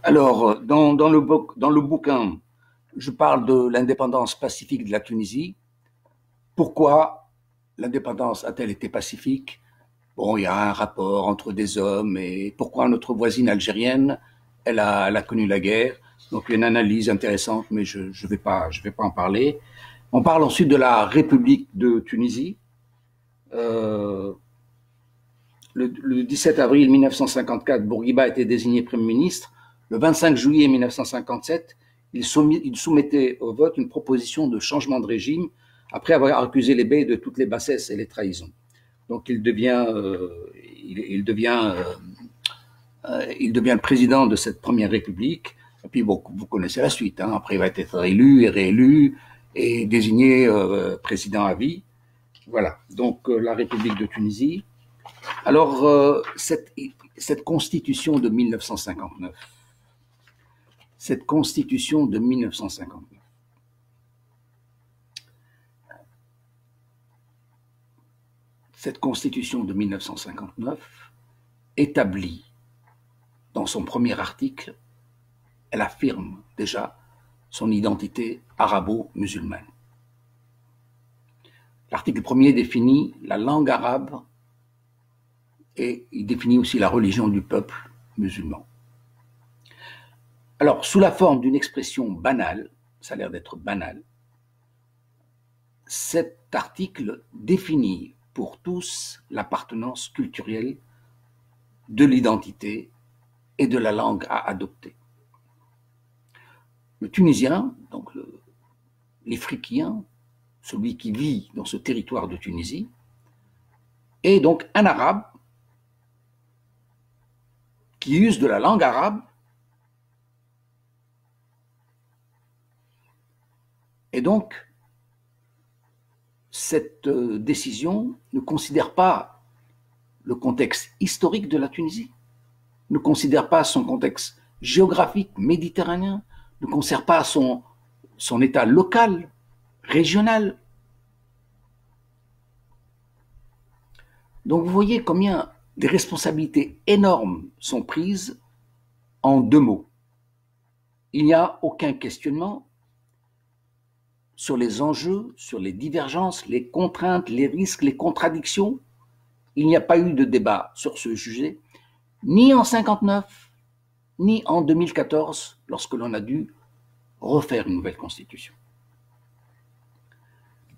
Alors, dans le bouquin, je parle de l'indépendance pacifique de la Tunisie. Pourquoi l'indépendance a-t-elle été pacifique? Bon, il y a un rapport entre des hommes et pourquoi notre voisine algérienne, elle a connu la guerre. Donc, il y a une analyse intéressante, mais je vais pas en parler. On parle ensuite de la République de Tunisie. Euh, le 17 avril 1954, Bourguiba a été désigné Premier ministre. Le 25 juillet 1957, il soumettait au vote une proposition de changement de régime après avoir accusé les Beys de toutes les bassesses et les trahisons. Donc il devient le président de cette première république. Et puis bon, vous connaissez la suite. Hein. Après, il va être élu et réélu et désigné président à vie. Voilà. Donc la République de Tunisie. Alors cette constitution de 1959, cette constitution de 1959, cette constitution de 1959 établit dans son premier article, elle affirme déjà son identité arabo-musulmane. L'article premier définit la langue arabe et il définit aussi la religion du peuple musulman. Alors, sous la forme d'une expression banale, ça a l'air d'être banal, cet article définit pour tous l'appartenance culturelle de l'identité et de la langue à adopter. Le Tunisien, donc l'Ifriquien, celui qui vit dans ce territoire de Tunisie, est donc un arabe qui use de la langue arabe et donc cette décision ne considère pas le contexte historique de la Tunisie, ne considère pas son contexte géographique méditerranéen, ne considère pas son état local, régional. Donc vous voyez combien des responsabilités énormes sont prises en deux mots. Il n'y a aucun questionnement sur les enjeux, sur les divergences, les contraintes, les risques, les contradictions. Il n'y a pas eu de débat sur ce sujet, ni en 59, ni en 2014, lorsque l'on a dû refaire une nouvelle constitution.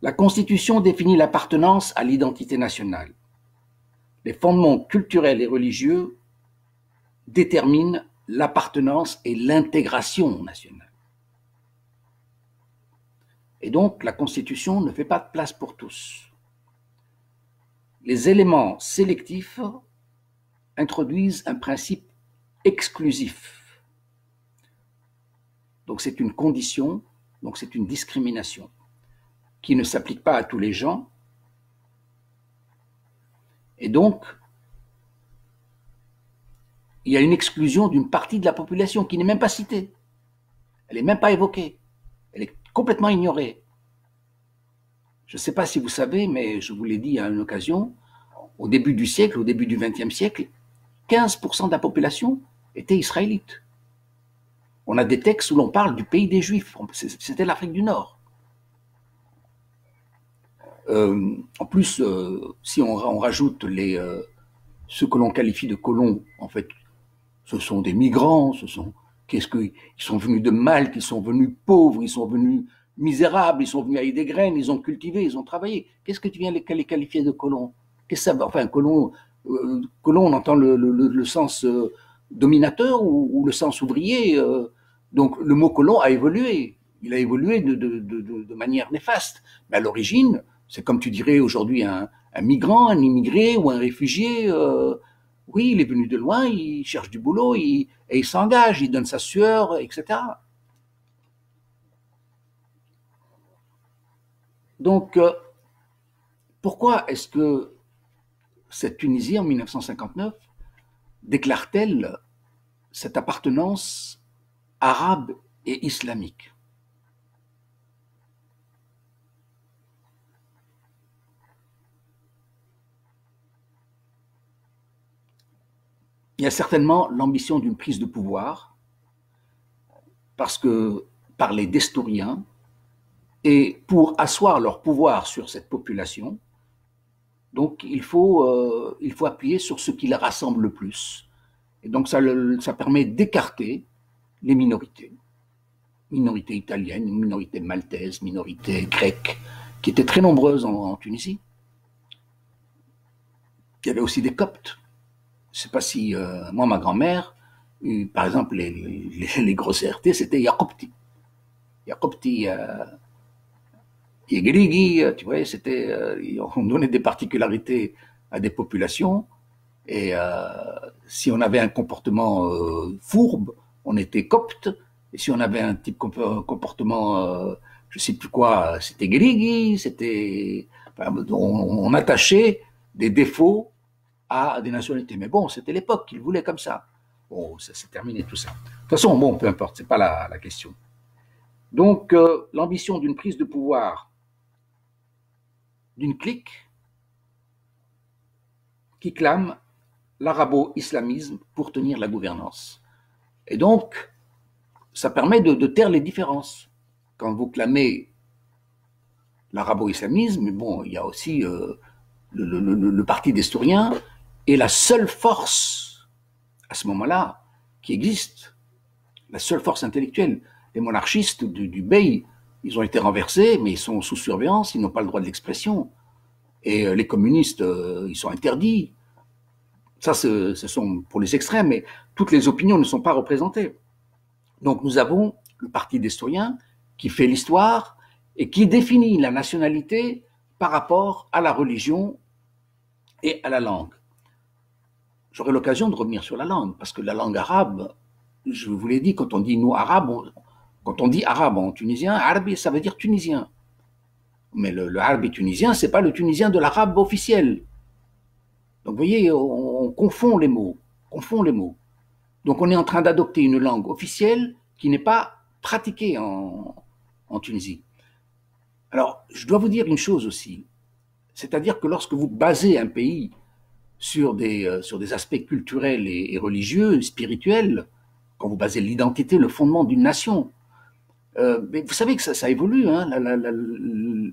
La constitution définit l'appartenance à l'identité nationale. Les fondements culturels et religieux déterminent l'appartenance et l'intégration nationale. Et donc, la Constitution ne fait pas de place pour tous. Les éléments sélectifs introduisent un principe exclusif. Donc, c'est une condition, donc c'est une discrimination qui ne s'applique pas à tous les gens. Et donc, il y a une exclusion d'une partie de la population qui n'est même pas citée. Elle n'est même pas évoquée. Elle est complètement ignorée. Je ne sais pas si vous savez, mais je vous l'ai dit à une occasion, au début du siècle, au début du XXe siècle, 15% de la population était israélite. On a des textes où l'on parle du pays des Juifs. C'était l'Afrique du Nord. En plus, si on rajoute ceux que l'on qualifie de colons, en fait, ce sont des migrants, ils sont venus de Malte, ils sont venus pauvres, ils sont venus misérables, ils sont venus avec des graines, ils ont cultivé, ils ont travaillé. Qu'est-ce que tu viens les qualifier de colons? Qu'est-ce que ça, enfin, colon, on entend le sens dominateur ou le sens ouvrier. Donc le mot colon a évolué. Il a évolué de manière néfaste. Mais à l'origine, c'est comme tu dirais aujourd'hui un migrant, un immigré ou un réfugié. Oui, il est venu de loin, il cherche du boulot, et il s'engage, il donne sa sueur, etc. Donc, pourquoi est-ce que cette Tunisie, en 1959, déclare-t-elle cette appartenance arabe et islamique? Il y a certainement l'ambition d'une prise de pouvoir parce que par les Destouriens, et pour asseoir leur pouvoir sur cette population, donc il faut appuyer sur ce qui les rassemble le plus. Et donc ça permet d'écarter les minorités. Minorité italienne, minorité maltaise, minorité grecque, qui étaient très nombreuses en Tunisie. Il y avait aussi des Coptes. Je ne sais pas si, moi, ma grand-mère, par exemple, les grosses RT, c'était Yaqopti. Yaqopti, Yegrigi, tu vois, c'était, on donnait des particularités à des populations, et si on avait un comportement fourbe, on était copte, et si on avait un type comportement, je sais plus quoi, c'était grigi, c'était, enfin, on attachait des défauts à des nationalités. Mais bon, c'était l'époque qu'ils voulaient comme ça. Bon, ça s'est terminé tout ça. De toute façon, bon, peu importe, c'est pas la question. Donc, l'ambition d'une prise de pouvoir d'une clique qui clame l'arabo-islamisme pour tenir la gouvernance. Et donc, ça permet de taire les différences. Quand vous clamez l'arabo-islamisme, bon, il y a aussi le parti destourien est la seule force, à ce moment-là, qui existe, la seule force intellectuelle. Les monarchistes du Bey, ils ont été renversés, mais ils sont sous surveillance, ils n'ont pas le droit de l'expression. Et les communistes, ils sont interdits. Ça, ce sont pour les extrêmes, mais toutes les opinions ne sont pas représentées. Donc nous avons le parti destourien qui fait l'histoire et qui définit la nationalité par rapport à la religion et à la langue. J'aurai l'occasion de revenir sur la langue, parce que la langue arabe, je vous l'ai dit, quand on dit nous arabes, quand on dit arabe en tunisien, arabe, ça veut dire tunisien. Mais le arabe tunisien, c'est pas le tunisien de l'arabe officiel. Donc vous voyez, on confond les mots, Donc on est en train d'adopter une langue officielle qui n'est pas pratiquée en Tunisie. Alors, je dois vous dire une chose aussi, c'est-à-dire que lorsque vous basez un pays sur des aspects culturels et religieux, spirituels, quand vous basez l'identité, le fondement d'une nation, mais vous savez que ça évolue, hein,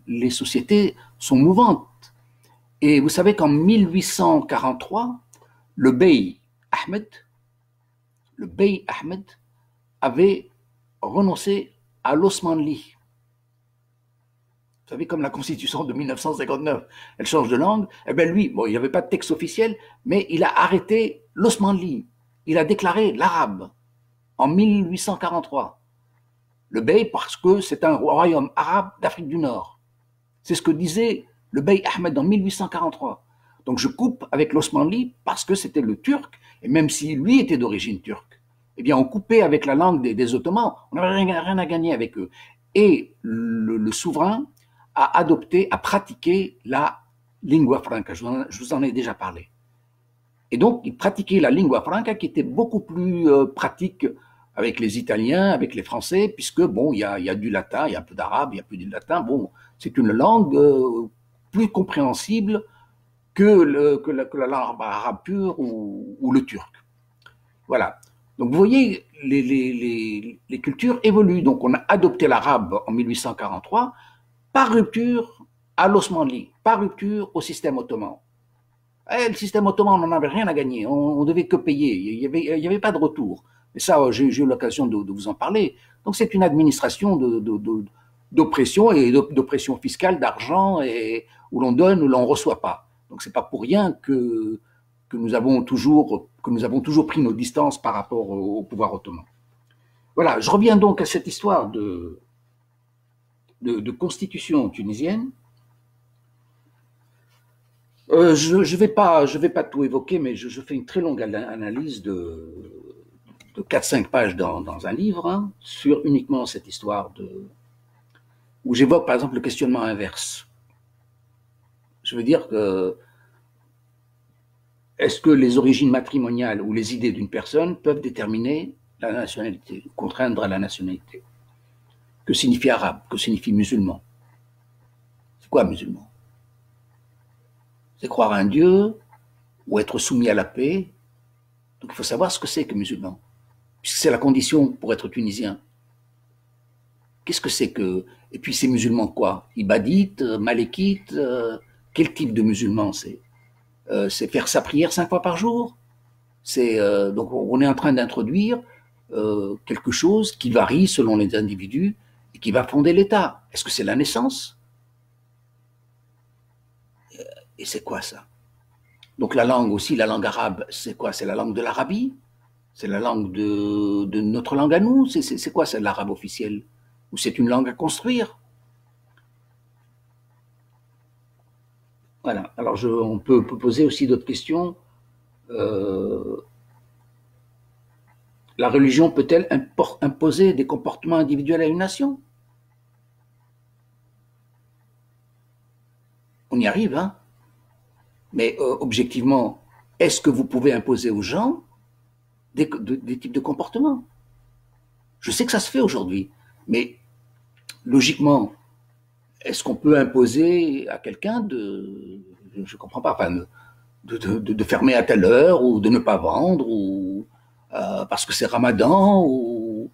les sociétés sont mouvantes. Et vous savez qu'en 1843, le Bey Ahmed avait renoncé à l'osmanli. Vous savez, comme la constitution de 1959, elle change de langue, eh bien lui, bon, il n'y avait pas de texte officiel, mais il a arrêté l'osmanli. Il a déclaré l'arabe en 1843. Le Bey, parce que c'est un royaume arabe d'Afrique du Nord. C'est ce que disait le Bey Ahmed en 1843. Donc je coupe avec l'osmanli parce que c'était le turc, et même si lui était d'origine turque, eh bien on coupait avec la langue des Ottomans, on n'avait rien à gagner avec eux. Et le souverain a adopté, a pratiqué la lingua franca, je vous en ai déjà parlé. Et donc il pratiquait la lingua franca qui était beaucoup plus pratique avec les Italiens, avec les Français, puisque bon, il y a du latin, il y a un peu d'arabe, il y a plus du latin, bon, c'est une langue plus compréhensible que la langue arabe pure ou le turc. Voilà. Donc vous voyez, les cultures évoluent. Donc on a adopté l'arabe en 1843 par rupture à l'osmanli, par rupture au système ottoman. Et le système ottoman, on n'en avait rien à gagner, on devait que payer, il y avait pas de retour. Et ça, j'ai eu l'occasion de vous en parler. Donc c'est une administration d'oppression et d'oppression fiscale, d'argent, et où l'on donne, où l'on ne reçoit pas. Donc c'est pas pour rien que nous avons toujours pris nos distances par rapport au pouvoir ottoman. Voilà, je reviens donc à cette histoire de constitution tunisienne. Je vais pas tout évoquer, mais je fais une très longue analyse de 4-5 pages dans un livre, hein, sur uniquement cette histoire où j'évoque par exemple le questionnement inverse. Je veux dire que est-ce que les origines matrimoniales ou les idées d'une personne peuvent déterminer la nationalité, contraindre à la nationalité? Que signifie arabe? Que signifie musulman? C'est quoi musulman? C'est croire à un Dieu ou être soumis à la paix. Donc il faut savoir ce que c'est que musulman, puisque c'est la condition pour être tunisien. Qu'est-ce que c'est que... Et puis ces musulmans quoi? Ibadites, malékites, quel type de musulmans c'est faire sa prière 5 fois par jour. Donc on est en train d'introduire quelque chose qui varie selon les individus et qui va fonder l'État. Est-ce que c'est la naissance? Et c'est quoi ça? Donc la langue aussi, la langue arabe, c'est quoi? C'est la langue de l'Arabie? C'est la langue de notre langue à nous? C'est quoi, c'est l'arabe officiel? Ou c'est une langue à construire? Voilà. Alors on peut poser aussi d'autres questions. Euh, la religion peut-elle imposer des comportements individuels à une nation? On y arrive, hein? Mais objectivement, est-ce que vous pouvez imposer aux gens des types de comportements? Je sais que ça se fait aujourd'hui, mais logiquement, est-ce qu'on peut imposer à quelqu'un je ne comprends pas, enfin, de fermer à telle heure ou de ne pas vendre ou parce que c'est Ramadan ou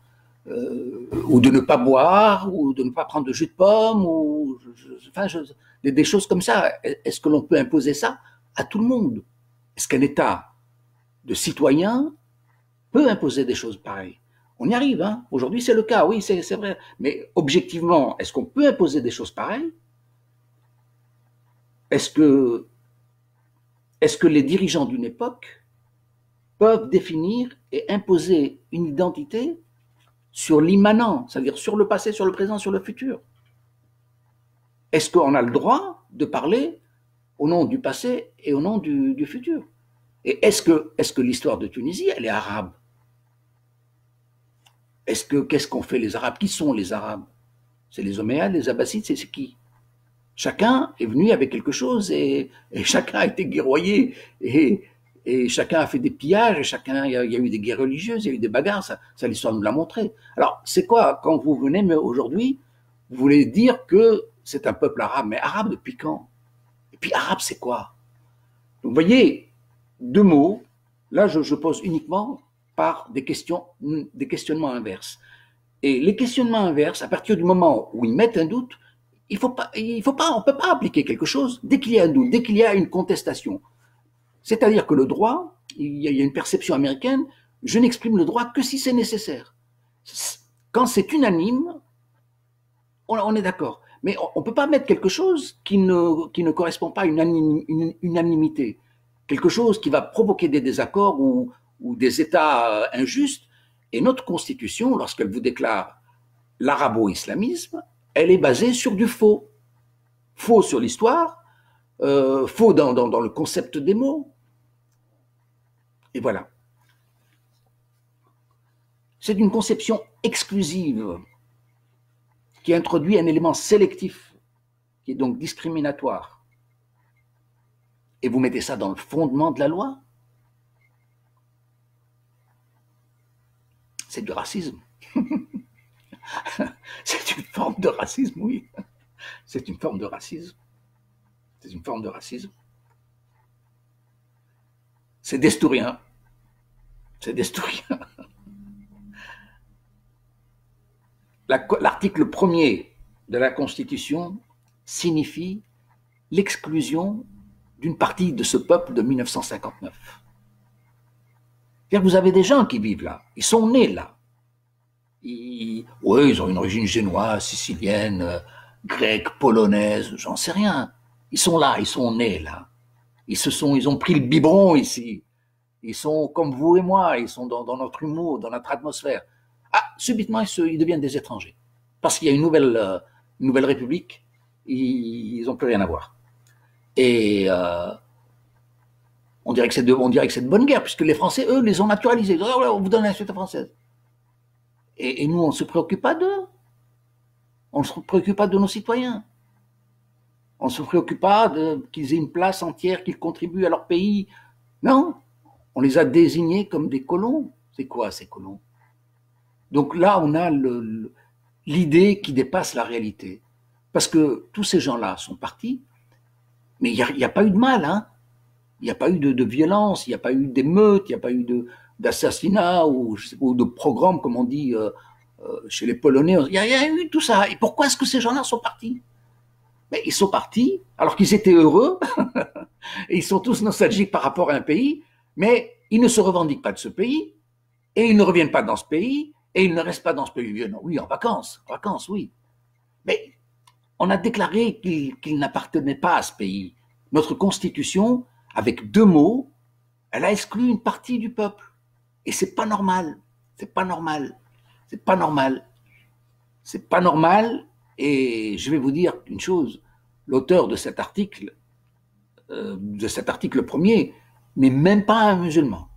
de ne pas boire ou de ne pas prendre de jus de pomme ou des choses comme ça. Est-ce que l'on peut imposer ça à tout le monde? Est-ce qu'un État de citoyens peut imposer des choses pareilles? On y arrive, hein. Aujourd'hui c'est le cas, oui, c'est vrai. Mais objectivement, est-ce qu'on peut imposer des choses pareilles? Est-ce que, est-ce que les dirigeants d'une époque peuvent définir et imposer une identité sur l'immanent, c'est-à-dire sur le passé, sur le présent, sur le futur? Est-ce qu'on a le droit de parler au nom du passé et au nom du futur? Et est-ce que l'histoire de Tunisie, elle est arabe? Qu'est-ce qu'ont fait les Arabes? Qui sont les Arabes? C'est les Omeyyades, les Abbassides, c'est qui? Chacun est venu avec quelque chose et chacun a été guerroyé et chacun a fait des pillages et chacun, il y a eu des guerres religieuses, il y a eu des bagarres, ça l'histoire nous l'a montré. Alors, c'est quoi, quand vous venez, mais aujourd'hui, vous voulez dire que c'est un peuple arabe, mais arabe depuis quand? Et puis arabe, c'est quoi? Donc, vous voyez, deux mots, là, je pose uniquement par des questionnements inverses. Et les questionnements inverses, à partir du moment où ils mettent un doute, on peut pas appliquer quelque chose dès qu'il y a un doute, dès qu'il y a une contestation. C'est-à-dire que le droit, il y a une perception américaine, je n'exprime le droit que si c'est nécessaire. Quand c'est unanime, on est d'accord. Mais on ne peut pas mettre quelque chose qui ne correspond pas à une unanimité. Quelque chose qui va provoquer des désaccords ou des États injustes. Et notre Constitution, lorsqu'elle vous déclare l'arabo-islamisme, elle est basée sur du faux. Faux sur l'histoire, faux dans le concept des mots. Et voilà. C'est une conception exclusive qui introduit un élément sélectif, qui est donc discriminatoire. Et vous mettez ça dans le fondement de la loi? C'est du racisme. C'est une forme de racisme, oui. C'est une forme de racisme. C'est une forme de racisme. C'est destourien. C'est destourien. L'article 1er de la Constitution signifie l'exclusion d'une partie de ce peuple de 1959. C'est-à-dire que vous avez des gens qui vivent là, ils sont nés là. Oui, ils ont une origine génoise, sicilienne, grecque, polonaise, j'en sais rien. Ils sont là, ils sont nés là. Ils ont pris le biberon ici. Ils sont comme vous et moi, ils sont dans notre humour, dans notre atmosphère. Ah, subitement, ils deviennent des étrangers. Parce qu'il y a une nouvelle république, ils n'ont plus rien à voir. Et on dirait que c'est de bonne guerre, puisque les Français, eux, les ont naturalisés. On vous donne la nationalité française. Et nous, on ne se préoccupe pas d'eux. On ne se préoccupe pas de nos citoyens. On ne se préoccupe pas qu'ils aient une place entière, qu'ils contribuent à leur pays. Non, on les a désignés comme des colons. C'est quoi ces colons? Donc là, on a l'idée qui dépasse la réalité. Parce que tous ces gens-là sont partis, mais il n'y a pas eu de mal, hein. Il n'y a pas eu de violence, il n'y a pas eu d'émeutes, il n'y a pas eu d'assassinat ou de programme, comme on dit, chez les Polonais, il y a eu tout ça. Et pourquoi est-ce que ces gens-là sont partis? Mais ils sont partis alors qu'ils étaient heureux, et ils sont tous nostalgiques par rapport à un pays, mais ils ne se revendiquent pas de ce pays, et ils ne reviennent pas dans ce pays, et ils ne restent pas dans ce pays. Oui, en vacances, oui. Mais on a déclaré qu'il n'appartenait pas à ce pays. Notre constitution, avec 2 mots, elle a exclu une partie du peuple. Et c'est pas normal. C'est pas normal. C'est pas normal. C'est pas normal. Et je vais vous dire une chose. L'auteur de cet article premier, n'est même pas un musulman.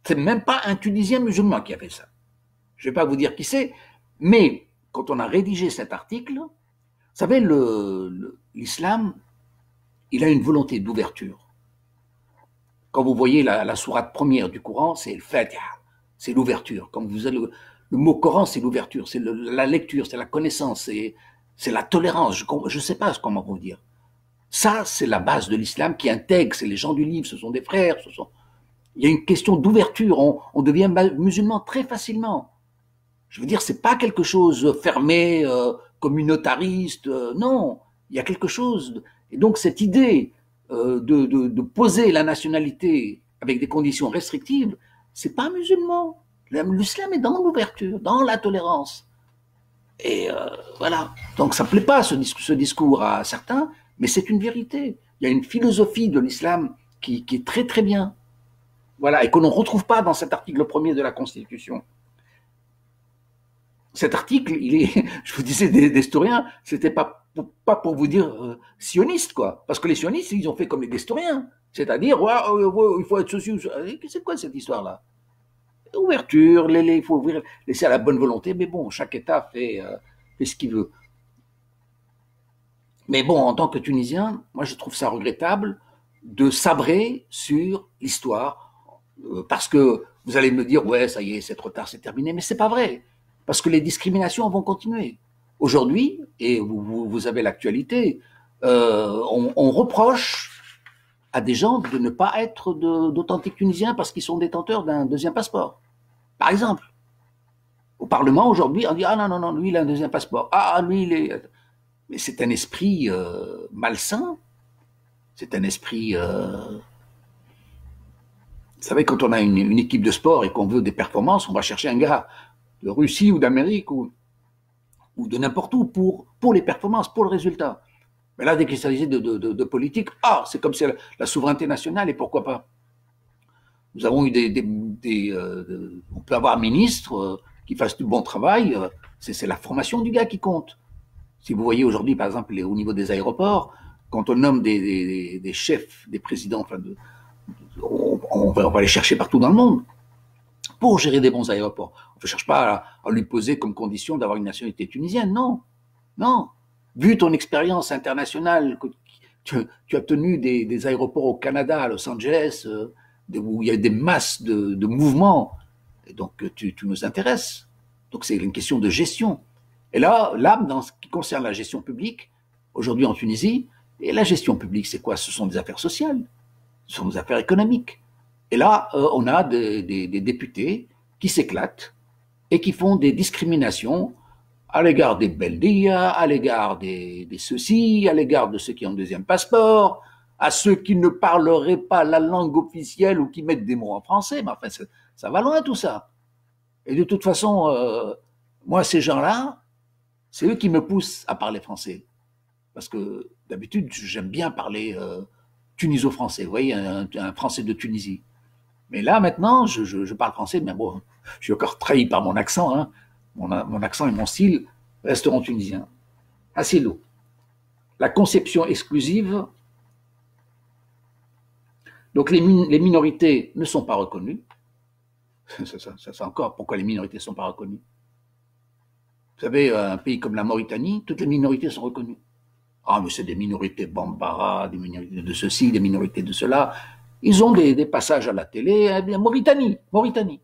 C'est même pas un Tunisien musulman qui a fait ça. Je vais pas vous dire qui c'est, mais quand on a rédigé cet article, vous savez, l'islam, il a une volonté d'ouverture. Quand vous voyez la sourate première du Coran, c'est le Fatiha, c'est l'ouverture. Quand vous avez le mot Coran, c'est l'ouverture, c'est la lecture, c'est la connaissance, c'est la tolérance. Je ne sais pas comment vous dire. Ça, c'est la base de l'islam qui intègre. C'est les gens du livre, ce sont des frères. Il y a une question d'ouverture. On devient musulman très facilement. Je veux dire, c'est pas quelque chose fermé, communautariste. Non, il y a quelque chose. Et donc cette idée de poser la nationalité avec des conditions restrictives, c'est pas musulman. L'islam est dans l'ouverture, dans la tolérance. Et voilà. Donc ça ne plaît pas ce discours à certains, mais c'est une vérité. Il y a une philosophie de l'islam qui est très très bien. Voilà, et que l'on ne retrouve pas dans cet article premier de la Constitution. Cet article, je vous disais, des historiens, c'était pas pour vous dire sioniste, quoi. Parce que les sionistes, ils ont fait comme les historiens. C'est-à-dire, il faut être ceci ou ça. C'est quoi cette histoire-là? Ouverture, il faut ouvrir, laisser à la bonne volonté, mais bon, chaque État fait ce qu'il veut. Mais bon, en tant que Tunisien, moi je trouve ça regrettable de sabrer sur l'histoire, parce que vous allez me dire, ouais, ça y est, c'est trop tard, c'est terminé, mais c'est pas vrai, parce que les discriminations vont continuer. Aujourd'hui, et vous avez l'actualité, on reproche à des gens de ne pas être d'authentiques Tunisiens parce qu'ils sont détenteurs d'un deuxième passeport. Par exemple, au Parlement aujourd'hui, on dit ah non non non, lui il a un deuxième passeport, ah lui il est, mais c'est un esprit malsain, c'est un esprit, vous savez, quand on a une équipe de sport et qu'on veut des performances, on va chercher un gars de Russie ou d'Amérique ou de n'importe où pour les performances, pour le résultat. Mais là, dès qu'il s'agit de politique, c'est comme si la souveraineté nationale, et pourquoi pas. Nous avons eu on peut avoir un ministre qui fasse du bon travail, c'est la formation du gars qui compte. Si vous voyez aujourd'hui, par exemple, au niveau des aéroports, quand on nomme des chefs, des présidents, on va les chercher partout dans le monde pour gérer des bons aéroports. On ne cherche pas à lui poser comme condition d'avoir une nationalité tunisienne, non. Non. Vu ton expérience internationale, que tu as tenu des aéroports au Canada, à Los Angeles, où il y a des masses de mouvements, et donc tu nous intéresses. Donc c'est une question de gestion. Et là, dans ce qui concerne la gestion publique, aujourd'hui en Tunisie, et la gestion publique, c'est quoi? Ce sont des affaires sociales, ce sont des affaires économiques. Et là, on a des députés qui s'éclatent et qui font des discriminations à l'égard des Beldia, à l'égard des ceux-ci, à l'égard de ceux qui ont un deuxième passeport, à ceux qui ne parleraient pas la langue officielle ou qui mettent des mots en français. Mais enfin, ça va loin tout ça. Et de toute façon, moi, ces gens-là, c'est eux qui me poussent à parler français. Parce que d'habitude, j'aime bien parler tuniso-français, vous voyez, un français de Tunisie. Mais là, maintenant, je parle français, mais bon, je suis encore trahi par mon accent. Hein. Mon accent et mon style resteront tunisiens. Assez lourd. La conception exclusive. Donc les minorités ne sont pas reconnues. C'est encore pourquoi les minorités ne sont pas reconnues. Vous savez, un pays comme la Mauritanie, toutes les minorités sont reconnues. Ah, mais c'est des minorités Bambara, des minorités de ceci, des minorités de cela. Ils ont des passages à la télé. Mauritanie.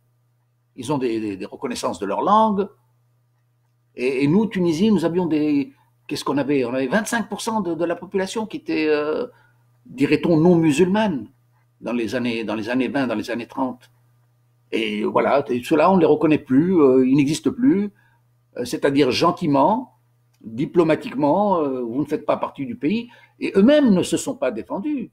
Ils ont des reconnaissances de leur langue. Et nous, Tunisie, nous avions qu'est-ce qu'on avait? On avait 25% de la population qui était, dirait-on, non musulmane dans les années 20, dans les années 30. Et voilà, ceux-là, on ne les reconnaît plus, ils n'existent plus. C'est-à-dire gentiment, diplomatiquement, vous ne faites pas partie du pays. Et eux-mêmes ne se sont pas défendus.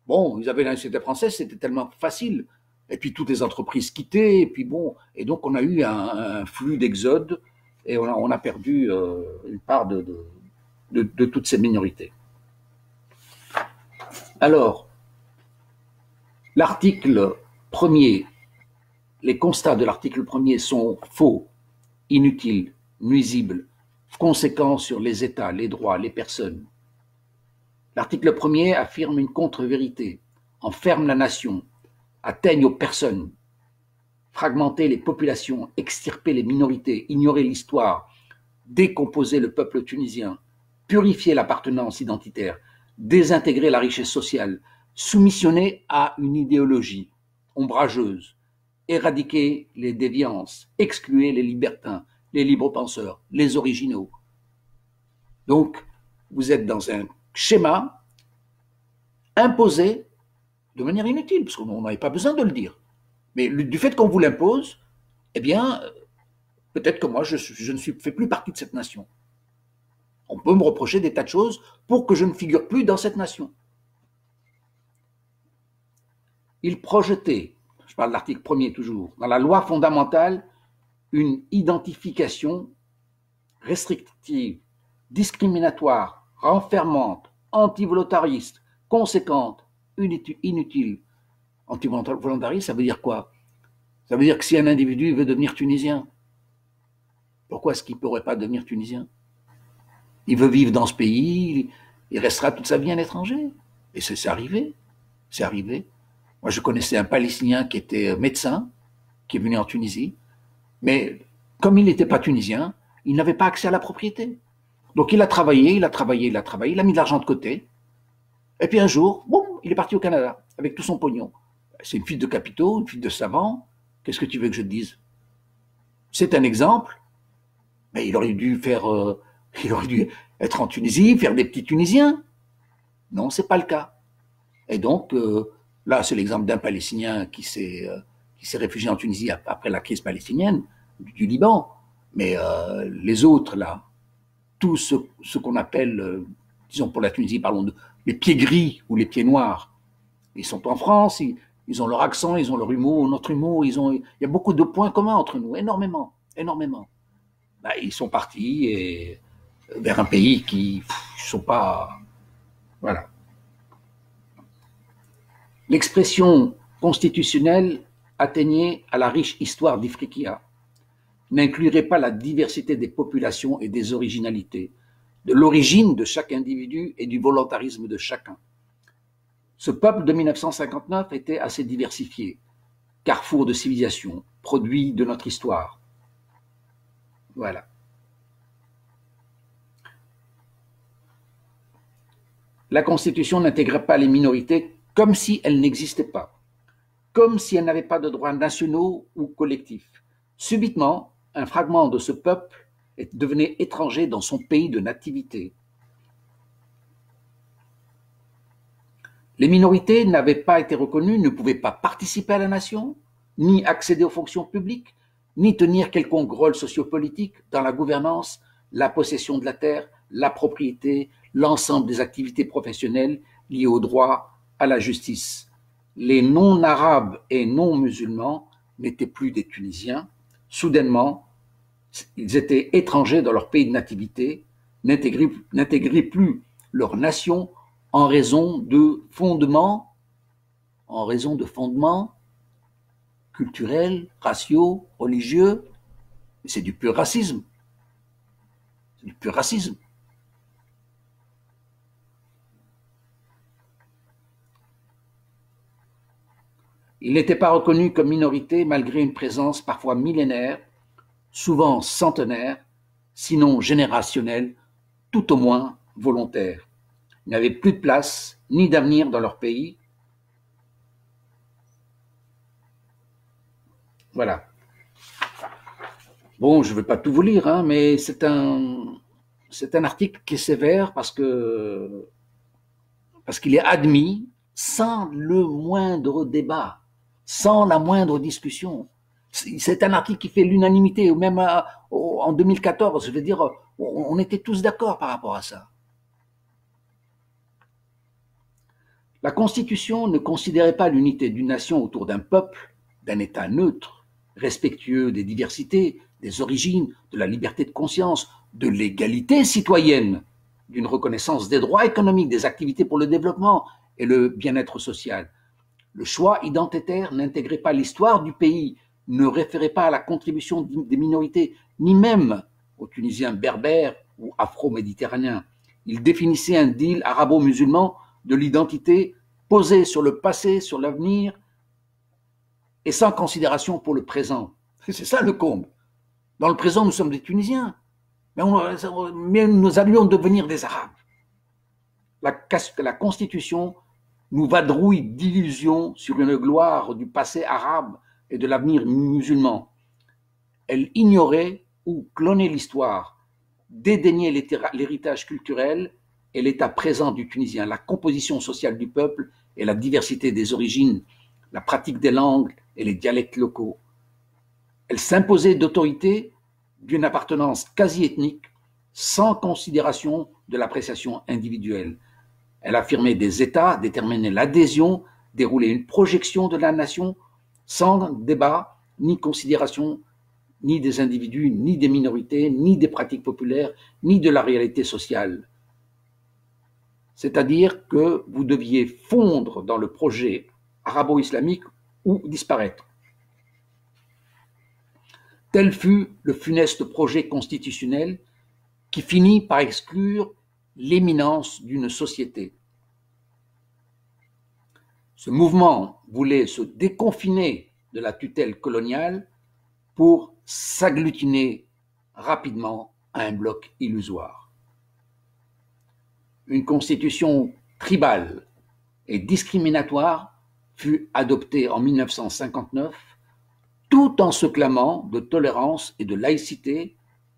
Bon, ils avaient la nationalité française, c'était tellement facile. Et puis toutes les entreprises quittaient, et puis bon, et donc on a eu un flux d'exode, et on a perdu une part de toutes ces minorités. Alors, l'article premier, les constats de l'article premier sont faux, inutiles, nuisibles, conséquents sur les États, les droits, les personnes. L'article premier affirme une contre-vérité, enferme la nation, atteigne aux personnes, fragmenter les populations, extirper les minorités, ignorer l'histoire, décomposer le peuple tunisien, purifier l'appartenance identitaire, désintégrer la richesse sociale, soumissionner à une idéologie ombrageuse, éradiquer les déviances, excluer les libertins, les libres penseurs, les originaux. Donc, vous êtes dans un schéma imposé de manière inutile, parce qu'on n'avait pas besoin de le dire. Mais du fait qu'on vous l'impose, eh bien, peut-être que moi, je ne fais plus partie de cette nation. On peut me reprocher des tas de choses pour que je ne figure plus dans cette nation. Il projetait, je parle de l'article 1er toujours, dans la loi fondamentale, une identification restrictive, discriminatoire, renfermante, anti-volontariste, conséquente, inutile. Anti-volontariste, ça veut dire quoi? Ça veut dire que si un individu veut devenir tunisien, pourquoi est-ce qu'il ne pourrait pas devenir tunisien? Il veut vivre dans ce pays, il restera toute sa vie un étranger. Et c'est arrivé. C'est arrivé. Moi, je connaissais un Palestinien qui était médecin, qui est venu en Tunisie, mais comme il n'était pas tunisien, il n'avait pas accès à la propriété. Donc il a travaillé, il a mis de l'argent de côté, et puis un jour, boum, il est parti au Canada, avec tout son pognon. C'est une fuite de capitaux, une fuite de savants, qu'est-ce que tu veux que je te dise? C'est un exemple, mais il aurait dû être en Tunisie, faire des petits Tunisiens. Non, c'est pas le cas. Et donc, là, c'est l'exemple d'un Palestinien qui s'est réfugié en Tunisie après la crise palestinienne, du Liban. Mais les autres, là, tout ce qu'on appelle, disons pour la Tunisie, parlons de les pieds gris ou les pieds noirs, ils sont en France, ils ont leur accent, ils ont leur humour, notre humour, il y a beaucoup de points communs entre nous, énormément, énormément. Ben, ils sont partis vers un pays qui ne sont pas... Voilà. L'expression constitutionnelle atteignait à la riche histoire d'Ifriqiya, n'inclurait pas la diversité des populations et des originalités, de l'origine de chaque individu et du volontarisme de chacun. Ce peuple de 1959 était assez diversifié, carrefour de civilisation, produit de notre histoire. Voilà. La Constitution n'intégrait pas les minorités comme si elles n'existaient pas, comme si elles n'avaient pas de droits nationaux ou collectifs. Subitement, un fragment de ce peuple devenait étranger dans son pays de nativité. Les minorités n'avaient pas été reconnues, ne pouvaient pas participer à la nation, ni accéder aux fonctions publiques, ni tenir quelconque rôle sociopolitique dans la gouvernance, la possession de la terre, la propriété, l'ensemble des activités professionnelles liées au droit, à la justice. Les non-arabes et non-musulmans n'étaient plus des Tunisiens. Soudainement, ils étaient étrangers dans leur pays de nativité, n'intégraient plus leur nation en raison de fondements culturels, raciaux, religieux. C'est du pur racisme. C'est du pur racisme. Ils n'étaient pas reconnus comme minorité malgré une présence parfois millénaire, souvent centenaire, sinon générationnelle, tout au moins volontaire. Ils n'avaient plus de place ni d'avenir dans leur pays. Voilà. Bon, je ne vais pas tout vous lire, hein, mais c'est un article qui est sévère parce qu'il est admis sans le moindre débat, sans la moindre discussion. C'est un article qui fait l'unanimité, ou même en 2014, je veux dire, on était tous d'accord par rapport à ça. La Constitution ne considérait pas l'unité d'une nation autour d'un peuple, d'un État neutre, respectueux des diversités, des origines, de la liberté de conscience, de l'égalité citoyenne, d'une reconnaissance des droits économiques, des activités pour le développement et le bien-être social. Le choix identitaire n'intégrait pas l'histoire du pays, ne référait pas à la contribution des minorités, ni même aux Tunisiens berbères ou afro-méditerranéens. Il définissait un deal arabo-musulman de l'identité posée sur le passé, sur l'avenir, et sans considération pour le présent. C'est ça le comble. Dans le présent, nous sommes des Tunisiens, mais nous allions devenir des Arabes. La Constitution nous vadrouille d'illusions sur une gloire du passé arabe et de l'avenir musulman. Elle ignorait ou clonait l'histoire, dédaignait l'héritage culturel et l'état présent du Tunisien, la composition sociale du peuple et la diversité des origines, la pratique des langues et les dialectes locaux. Elle s'imposait d'autorité d'une appartenance quasi ethnique, sans considération de l'appréciation individuelle. Elle affirmait des États, déterminait l'adhésion, déroulait une projection de la nation, sans débat ni considération ni des individus, ni des minorités, ni des pratiques populaires, ni de la réalité sociale. C'est-à-dire que vous deviez fondre dans le projet arabo-islamique ou disparaître. Tel fut le funeste projet constitutionnel qui finit par exclure l'éminence d'une société. Ce mouvement voulait se déconfiner de la tutelle coloniale pour s'agglutiner rapidement à un bloc illusoire. Une constitution tribale et discriminatoire fut adoptée en 1959, tout en se clamant de tolérance et de laïcité,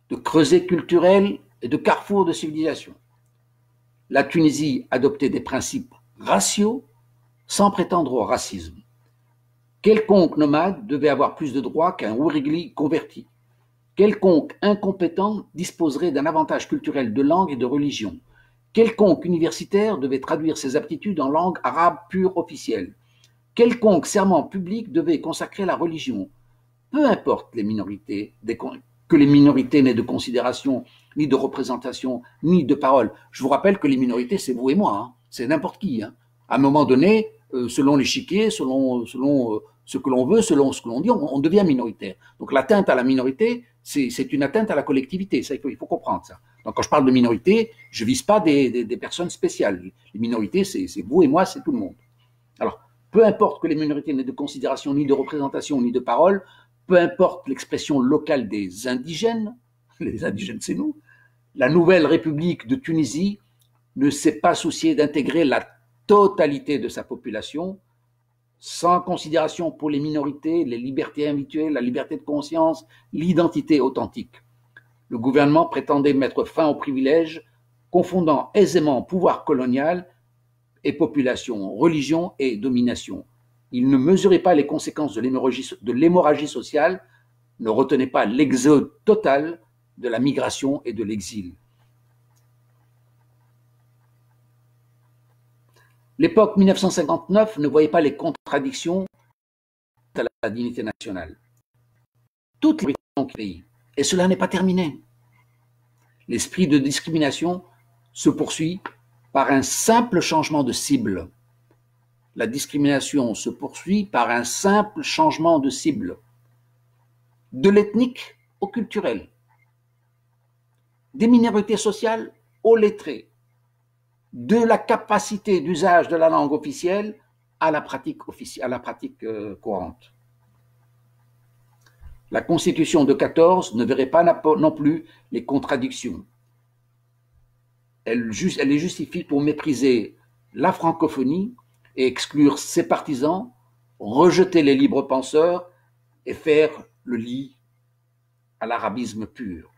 de creuset culturel et de carrefour de civilisation. La Tunisie adoptait des principes raciaux sans prétendre au racisme. Quelconque nomade devait avoir plus de droits qu'un ourigli converti. Quelconque incompétent disposerait d'un avantage culturel de langue et de religion. Quelconque universitaire devait traduire ses aptitudes en langue arabe pure officielle. Quelconque serment public devait consacrer la religion. Peu importe les minorités, que les minorités n'aient de considération, ni de représentation, ni de parole. Je vous rappelle que les minorités, c'est vous et moi, hein. C'est n'importe qui. Hein. À un moment donné, selon l'échiquier, selon ce que l'on veut, selon ce que l'on dit, on devient minoritaire. Donc l'atteinte à la minorité, c'est une atteinte à la collectivité. Ça, il faut comprendre ça. Donc quand je parle de minorité, je vise pas des personnes spéciales. Les minorités, c'est vous et moi, c'est tout le monde. Alors, peu importe que les minorités n'aient de considération, ni de représentation, ni de parole, peu importe l'expression locale des indigènes, les indigènes c'est nous, la nouvelle République de Tunisie ne s'est pas souciée d'intégrer la totalité de sa population, sans considération pour les minorités, les libertés individuelles, la liberté de conscience, l'identité authentique. Le gouvernement prétendait mettre fin aux privilèges, confondant aisément pouvoir colonial et population, religion et domination. Il ne mesurait pas les conséquences de l'hémorragie sociale, ne retenait pas l'exode total de la migration et de l'exil. L'époque 1959 ne voyait pas les contradictions à la dignité nationale. Toutes les pays, et cela n'est pas terminé. L'esprit de discrimination se poursuit par un simple changement de cible. La discrimination se poursuit par un simple changement de cible. De l'ethnique au culturel. Des minorités sociales aux lettrés. De la capacité d'usage de la langue officielle à la pratique courante. La Constitution de 14 ne verrait pas non plus les contradictions. Elle les justifie pour mépriser la francophonie et exclure ses partisans, rejeter les libres penseurs et faire le lit à l'arabisme pur.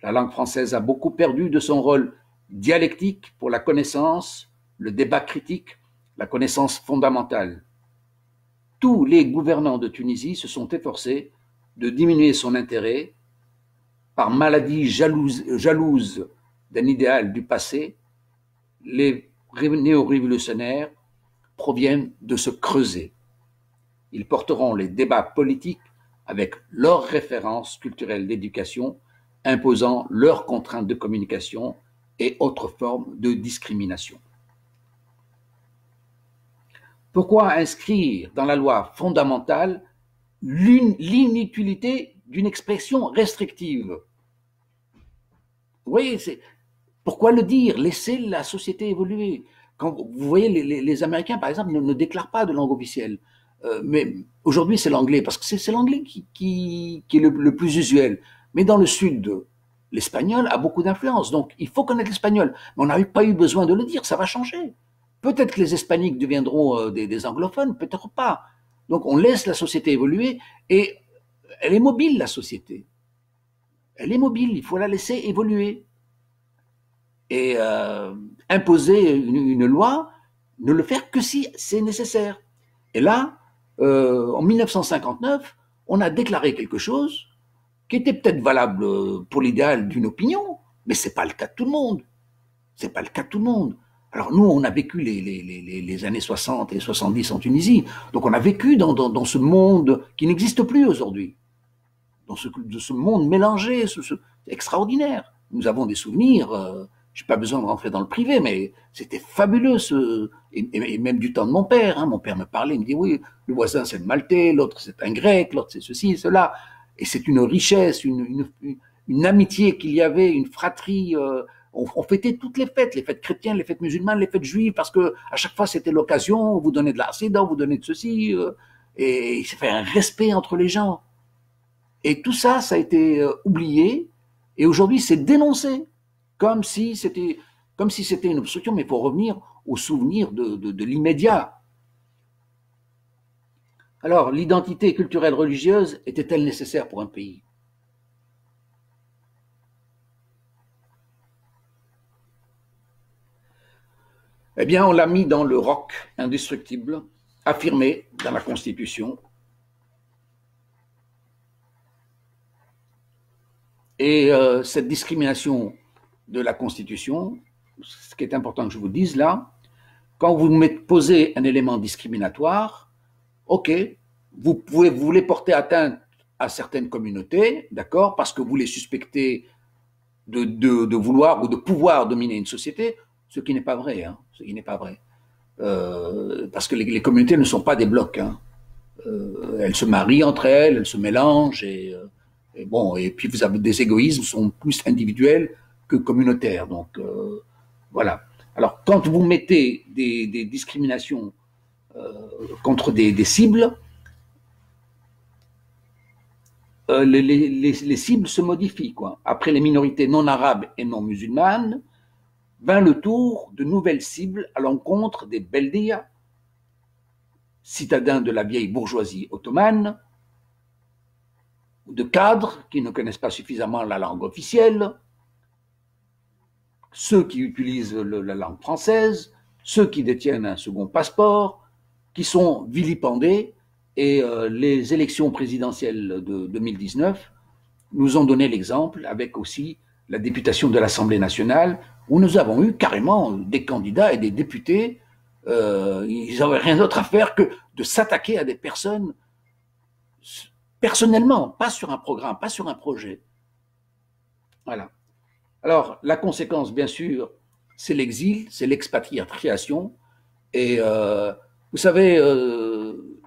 La langue française a beaucoup perdu de son rôle dialectique pour la connaissance, le débat critique, la connaissance fondamentale. tous les gouvernants de Tunisie se sont efforcés de diminuer son intérêt par maladie jalouse d'un idéal du passé. Les néo-révolutionnaires proviennent de se creuser. Ils porteront les débats politiques avec leurs références culturelles d'éducation, imposant leurs contraintes de communication et autres formes de discrimination. Pourquoi inscrire dans la loi fondamentale l'inutilité d'une expression restrictive? Vous voyez, pourquoi le dire? Laisser la société évoluer. Quand vous voyez, les Américains, par exemple, ne déclarent pas de langue officielle. Mais aujourd'hui, c'est l'anglais, parce que c'est l'anglais qui est le plus usuel. Mais dans le sud, l'espagnol a beaucoup d'influence. Donc, il faut connaître l'espagnol. Mais on n'a pas eu besoin de le dire, ça va changer. Peut-être que les hispaniques deviendront des anglophones, peut-être pas. Donc, on laisse la société évoluer et elle est mobile, la société. Elle est mobile, il faut la laisser évoluer. Et imposer une loi, ne le faire que si c'est nécessaire. Et là, en 1959, on a déclaré quelque chose qui était peut-être valable pour l'idéal d'une opinion, mais c'est pas le cas de tout le monde. C'est pas le cas de tout le monde. Alors nous, on a vécu les années 60 et 70 en Tunisie, donc on a vécu dans ce monde qui n'existe plus aujourd'hui, dans ce monde mélangé, extraordinaire. Nous avons des souvenirs, je n'ai pas besoin de rentrer dans le privé, mais c'était fabuleux, et même du temps de mon père. Hein, mon père me parlait, il me dit oui, le voisin c'est le Maltais, l'autre c'est un Grec, l'autre c'est ceci, cela, et c'est une richesse, une amitié qu'il y avait, une fratrie. On fêtait toutes les fêtes chrétiennes, les fêtes musulmanes, les fêtes juives, parce que à chaque fois c'était l'occasion, on vous donnait de l'arcida, on vous donnait de ceci, et il s'est fait un respect entre les gens. Et tout ça, ça a été oublié, et aujourd'hui c'est dénoncé, comme si c'était une obstruction, mais pour revenir au souvenir de l'immédiat. Alors, l'identité culturelle religieuse était-elle nécessaire pour un pays? Eh bien, on l'a mis dans le roc indestructible, affirmé dans la Constitution. Et cette discrimination de la Constitution, ce qui est important que je vous dise là, quand vous posez un élément discriminatoire, ok, vous voulez porter atteinte à certaines communautés, d'accord, parce que vous les suspectez de vouloir ou de pouvoir dominer une société, ce qui n'est pas vrai, hein, ce qui n'est pas vrai. Parce que les communautés ne sont pas des blocs, hein. Elles se marient entre elles, elles se mélangent, et bon, et puis vous avez des égoïsmes qui sont plus individuels que communautaires, donc voilà. Alors, quand vous mettez des discriminations contre des cibles, les cibles se modifient, quoi. Après les minorités non arabes et non musulmanes, vint le tour de nouvelles cibles à l'encontre des Beldéas, citadins de la vieille bourgeoisie ottomane, ou de cadres qui ne connaissent pas suffisamment la langue officielle, ceux qui utilisent la langue française, ceux qui détiennent un second passeport, qui sont vilipendés, et les élections présidentielles de 2019 nous ont donné l'exemple, avec aussi la députation de l'Assemblée nationale, où nous avons eu carrément des candidats et des députés, ils n'avaient rien d'autre à faire que de s'attaquer à des personnes personnellement, pas sur un programme, pas sur un projet. Voilà. Alors, la conséquence, bien sûr, c'est l'exil, c'est l'expatriation. Et vous savez,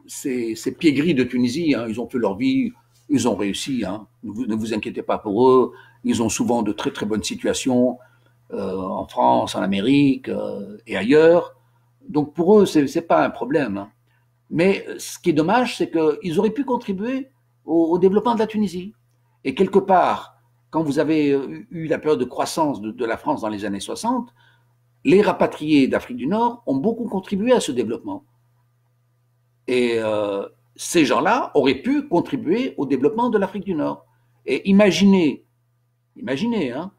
ces pieds gris de Tunisie, hein, ils ont fait leur vie, ils ont réussi. Hein, ne vous inquiétez pas pour eux. Ils ont souvent de très très bonnes situations en France, en Amérique et ailleurs. Donc pour eux, c'est pas un problème. Hein. Mais ce qui est dommage, c'est qu'ils auraient pu contribuer au développement de la Tunisie. Et quelque part, quand vous avez eu la période de croissance de la France dans les années 60, les rapatriés d'Afrique du Nord ont beaucoup contribué à ce développement. Et ces gens-là auraient pu contribuer au développement de l'Afrique du Nord. Et imaginez hein,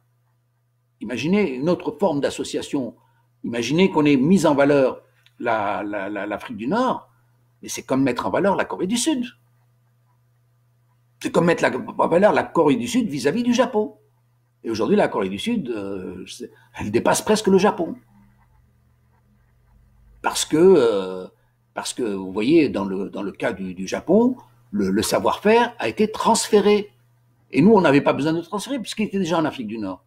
imaginez une autre forme d'association. Imaginez qu'on ait mis en valeur l'Afrique du Nord. Mais c'est comme mettre en valeur la Corée du Sud. C'est comme mettre en valeur la Corée du Sud vis-à-vis du Japon. Et aujourd'hui, la Corée du Sud, elle dépasse presque le Japon. Parce que, vous voyez, dans le cas du Japon, le savoir-faire a été transféré. Et nous, on n'avait pas besoin de transférer, puisqu'il était déjà en Afrique du Nord.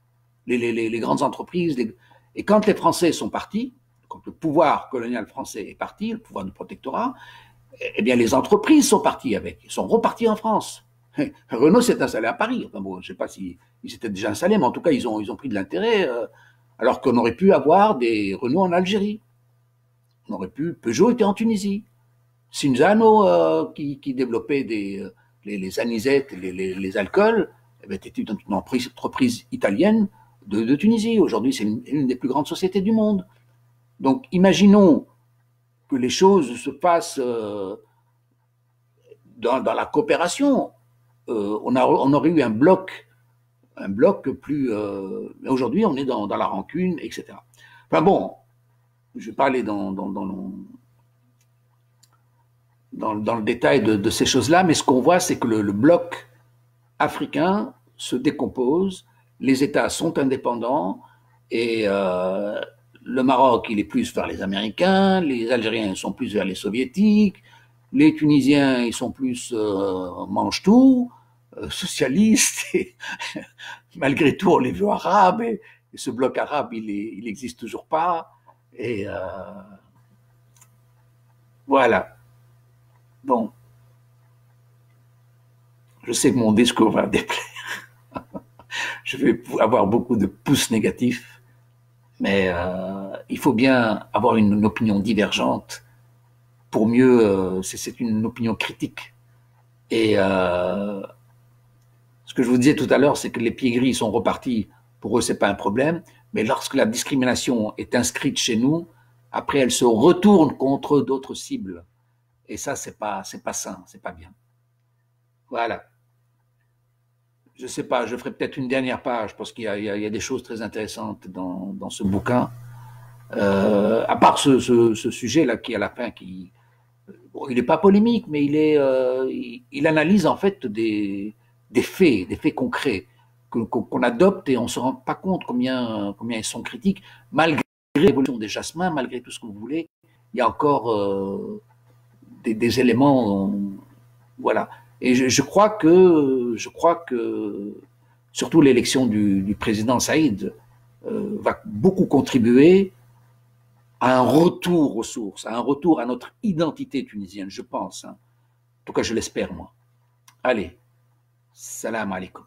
Les grandes entreprises. Et quand les Français sont partis, quand le pouvoir colonial français est parti, le pouvoir du protectorat, eh bien, les entreprises sont parties avec, ils sont repartis en France. Renault s'est installé à Paris. Enfin bon, je ne sais pas s'ils s'étaient déjà installés, mais en tout cas, ils ont pris de l'intérêt, alors qu'on aurait pu avoir des Renault en Algérie. On aurait pu, Peugeot était en Tunisie. Cinzano, qui développait les anisettes, les alcools, eh bien, c'était une entreprise italienne de Tunisie. Aujourd'hui, c'est une des plus grandes sociétés du monde. Donc, imaginons que les choses se passent dans la coopération. On aurait eu un bloc plus. Mais aujourd'hui, on est dans la rancune, etc. Enfin bon, je vais pas aller dans le détail de ces choses-là, mais ce qu'on voit, c'est que le bloc africain se décompose, les États sont indépendants, et le Maroc, il est plus vers les Américains, les Algériens sont plus vers les Soviétiques, les Tunisiens, ils sont plus mange-tout, socialistes, et malgré tout, on les veut arabes, et ce bloc arabe, il existe toujours pas, et voilà. Bon, je sais que mon discours va déplaire. Je vais avoir beaucoup de pouces négatifs, mais il faut bien avoir une opinion divergente pour mieux. C'est une opinion critique. Et ce que je vous disais tout à l'heure, c'est que les pieds gris sont repartis. Pour eux, c'est pas un problème. Mais lorsque la discrimination est inscrite chez nous, après, elle se retourne contre d'autres cibles. Et ça, c'est pas sain, c'est pas bien. Voilà. Je sais pas, je ferai peut-être une dernière page parce qu'il y a des choses très intéressantes dans ce bouquin. À part ce sujet-là qui, à la fin, bon, il n'est pas polémique, mais il analyse en fait des faits concrets qu'on adopte et on ne se rend pas compte combien ils sont critiques. Malgré l'évolution des jasmins, malgré tout ce que vous voulez, il y a encore des éléments, voilà. Et je crois que surtout l'élection du président Saïd va beaucoup contribuer à un retour aux sources, à un retour à notre identité tunisienne, je pense. Hein. En tout cas, je l'espère, moi. Allez, salam alaikum.